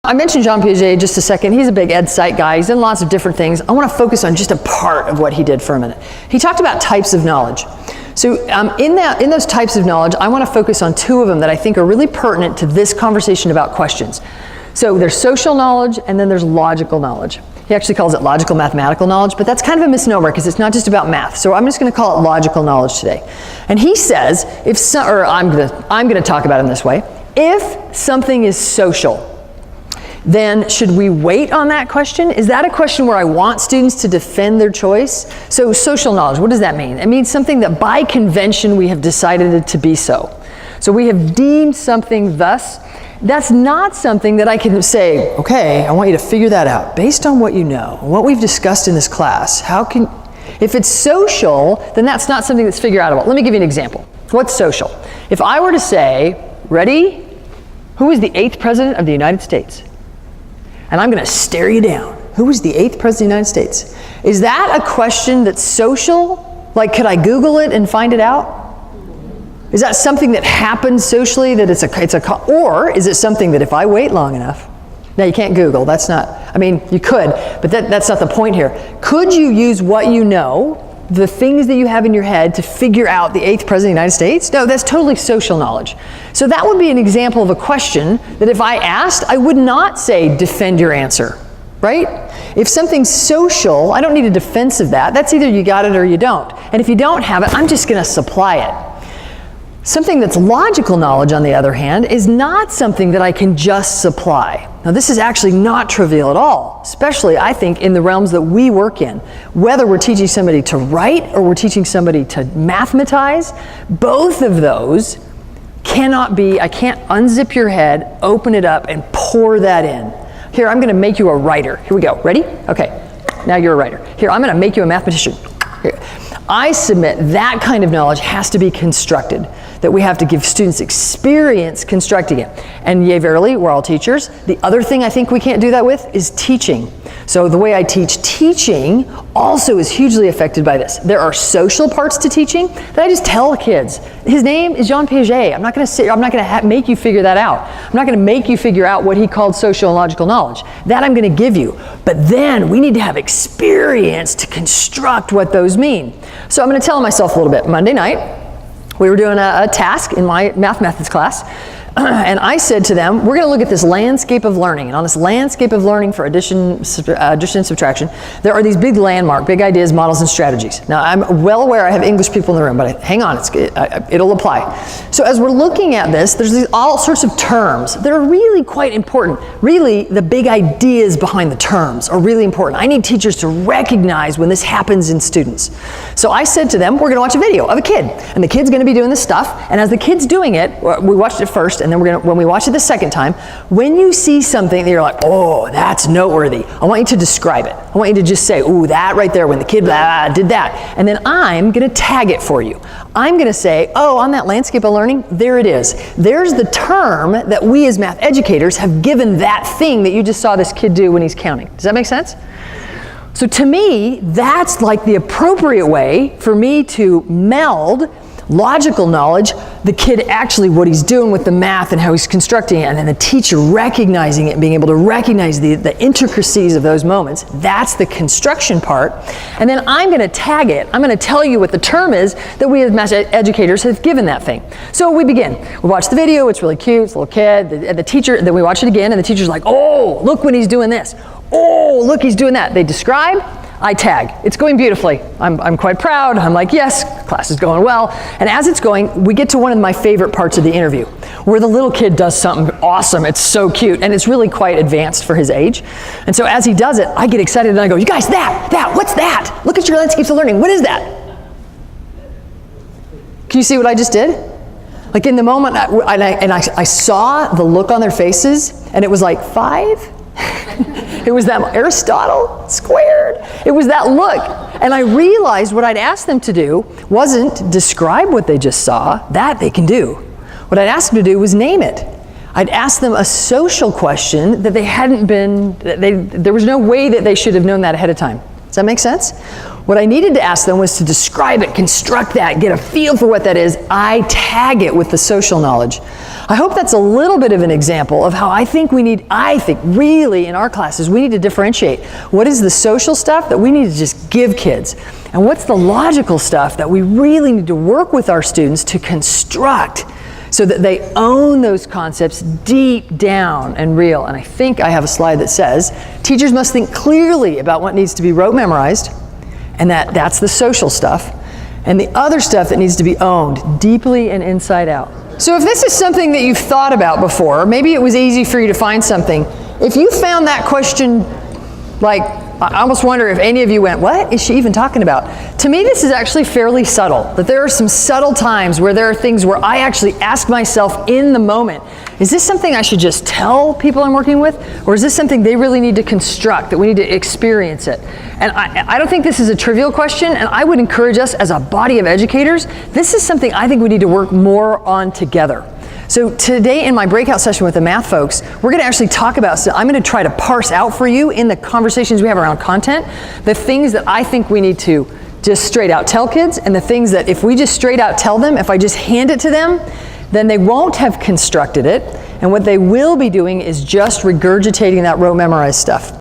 I mentioned Jean Piaget just a second. He's a big ed psych guy. He's done lots of different things. I want to focus on just a part of what he did for a minute. He talked about types of knowledge. So in those types of knowledge, I want to focus on two of them that I think are really pertinent to this conversation about questions. So there's social knowledge, and then there's logical knowledge. He actually calls it logical mathematical knowledge, but that's kind of a misnomer because it's not just about math. So I'm just going to call it logical knowledge today. And he says, I'm going to talk about it in this way. If something is social, then should we wait on that question? Is that a question where I want students to defend their choice? So social knowledge, what does that mean? It means something that by convention we have decided it to be so. So we have deemed something thus. That's not something that I can say, okay, I want you to figure that out. Based on what you know, what we've discussed in this class, if it's social, then that's not something that's figureoutable. Let me give you an example. What's social? If I were to say, ready? Who is the 8th president of the United States? And I'm going to stare you down. Who is the 8th president of the United States? Is that a question that's social? Like, could I Google it and find it out? Is that something that happens socially, that or is it something that if I wait long enough, now you can't Google, that's not, I mean, you could, but that's not the point here. Could you use what you know, the things that you have in your head to figure out the 8th president of the United States? No, that's totally social knowledge. So that would be an example of a question that if I asked, I would not say defend your answer, right? If something's social, I don't need a defense of that. That's either you got it or you don't. And if you don't have it, I'm just going to supply it. Something that's logical knowledge, on the other hand, is not something that I can just supply. Now, this is actually not trivial at all, especially, I think, in the realms that we work in. Whether we're teaching somebody to write or we're teaching somebody to mathematize, both of those cannot be, I can't unzip your head, open it up, and pour that in. Here, I'm going to make you a writer. Here we go. Ready? Okay. Now you're a writer. Here, I'm going to make you a mathematician. Here. I submit that kind of knowledge has to be constructed, that we have to give students experience constructing it. And yea, verily, we're all teachers. The other thing I think we can't do that with is teaching. So the way I teach, teaching also is hugely affected by this. There are social parts to teaching that I just tell kids. His name is Jean Piaget. I'm not going to make you figure that out. I'm not going to make you figure out what he called social and logical knowledge. That I'm going to give you. But then we need to have experience to construct what those mean. So I'm going to tell myself a little bit. Monday night, we were doing a task in my math methods class, and I said to them, we're going to look at this landscape of learning. And on this landscape of learning for addition and subtraction, there are these big big ideas, models, and strategies. Now, I'm well aware I have English people in the room, but hang on, it'll apply. So as we're looking at this, there's all sorts of terms that are really quite important. Really, the big ideas behind the terms are really important. I need teachers to recognize when this happens in students. So I said to them, we're going to watch a video of a kid, and the kid's going to be doing this stuff, and as the kid's doing it, we watched it first, and then when we watch it the second time, when you see something that you're like, oh, that's noteworthy, I want you to describe it. I want you to just say, ooh, that right there, when the kid did that. And then I'm going to tag it for you. I'm going to say, oh, on that landscape of learning, there it is. There's the term that we as math educators have given that thing that you just saw this kid do when he's counting. Does that make sense? So to me, that's like the appropriate way for me to meld logical knowledge, the kid actually what he's doing with the math and how he's constructing it, and then the teacher recognizing it and being able to recognize the intricacies of those moments. That's the construction part. And then I'm going to tag it. I'm going to tell you what the term is that we as math educators have given that thing. So we begin. We watch the video. It's really cute. It's a little kid. The teacher, then we watch it again, and the teacher's like, oh, look when he's doing this. Oh, look, he's doing that. They describe. I tag. It's going beautifully. I'm quite proud. I'm like, yes, class is going well. And as it's going, we get to one of my favorite parts of the interview, where the little kid does something awesome. It's so cute, and it's really quite advanced for his age. And so as he does it, I get excited and I go, you guys, what's that? Look at your landscapes of learning. What is that? Can you see what I just did? Like in the moment, I saw the look on their faces, and it was like 5. It was that Aristotle squared. It was that look. And I realized what I'd asked them to do wasn't describe what they just saw. That they can do. What I'd asked them to do was name it. I'd asked them a social question that they hadn't been, there was no way that they should have known that ahead of time. Does that make sense? What I needed to ask them was to describe it, construct that, get a feel for what that is. I tag it with the social knowledge. I hope that's a little bit of an example of how I think really in our classes we need to differentiate. What is the social stuff that we need to just give kids? And what's the logical stuff that we really need to work with our students to construct so that they own those concepts deep down and real? And I think I have a slide that says, teachers must think clearly about what needs to be rote memorized, and that's the social stuff, and the other stuff that needs to be owned deeply and inside out. So if this is something that you've thought about before, maybe it was easy for you to find something. If you found that question, like, I almost wonder if any of you went, what is she even talking about? To me, this is actually fairly subtle, that there are some subtle times where there are things where I actually ask myself in the moment, is this something I should just tell people I'm working with? Or is this something they really need to construct, that we need to experience it? And I don't think this is a trivial question, and I would encourage us as a body of educators, this is something I think we need to work more on together. So today in my breakout session with the math folks, we're going to actually talk about, so I'm going to try to parse out for you in the conversations we have around content, the things that I think we need to just straight out tell kids, and the things that if we just straight out tell them, if I just hand it to them, then they won't have constructed it, and what they will be doing is just regurgitating that rote memorized stuff.